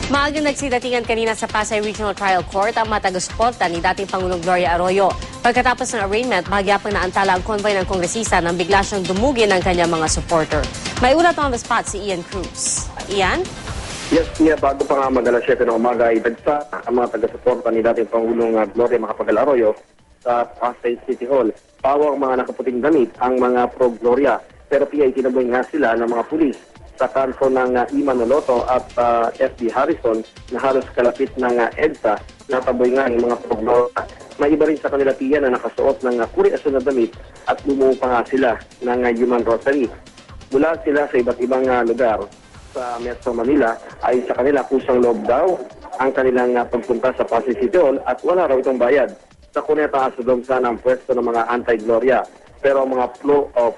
Maagang nagsidatingan kanina sa Pasay Regional Trial Court ang mga taga-suporta ni dating Pangulong Gloria Arroyo. Pagkatapos ng arraignment, bahagyapang naantala ang konvoy ng kongresista nang bigla siyang dumugin ng kanyang mga supporter. May ulat on the spot si Ian Cruz. Ian? Yes, bago pa nga mag-alas 7 ng umaga, ibagsa ang mga taga-suporta ni dating Pangulong Gloria Macapagal Arroyo sa Pasay City Hall. Pawang mga nakaputing damit ang mga pro-Gloria, pero tinaboy nga sila ng mga pulis sa kanto ng Iman Noloto at FB Harrison na halos kalapit ng EDSA. Nataboy nga yung mga pro-Gloria. May iba rin sa kanila na nakasuot ng kuriasyon na damit at bumuo pa nga sila ng Human Rosary. Mula sila sa iba't ibang lugar sa Metro Manila ay sa kanila kusang loob daw ang kanilang pagpunta sa Pasay City Hall at wala raw itong bayad. Sa Cuneta asudong sana ang pwesto ng mga anti-Gloria. Pero mga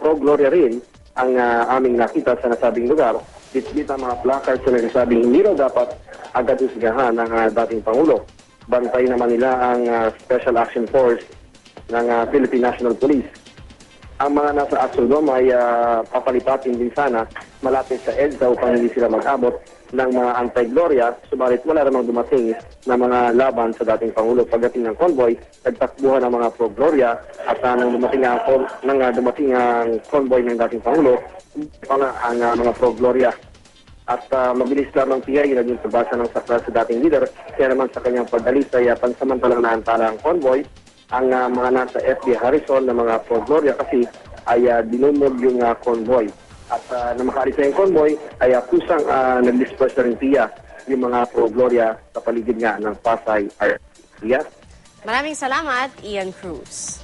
pro-Gloria rin ang aming nakita sa nasabing lugar. Bitbit ang mga placards na nagsasabing hindi raw dapat agad usgahan ng dating Pangulo. Bantay naman nila ang Special Action Force ng Philippine National Police. Ang mga nasa asudom ay papalipatin din sana malapit sa EDSA upang hindi sila mag-abot ng mga anti-Gloria, subalit wala namang dumating na mga laban sa dating Pangulo. Pagdating ng convoy, nagtakbuhan ng mga pro-Gloria at nang dumating ang convoy ng dating Pangulo, ang mga pro-Gloria. At mabilis lamang PI naging pagbasa ng sakla sa dating leader, kaya naman sa kanyang pagdalis ay pansamantalang naantala ang convoy. Ang mga nasa FB Harrison na mga pro-Gloria kasi ay dinumog yung convoy. At na makaalis na yung convoy, ay kusang nag-disperse na rin PIA yung mga pro-Gloria sa paligid nga ng Pasay. Maraming salamat, Ian Cruz.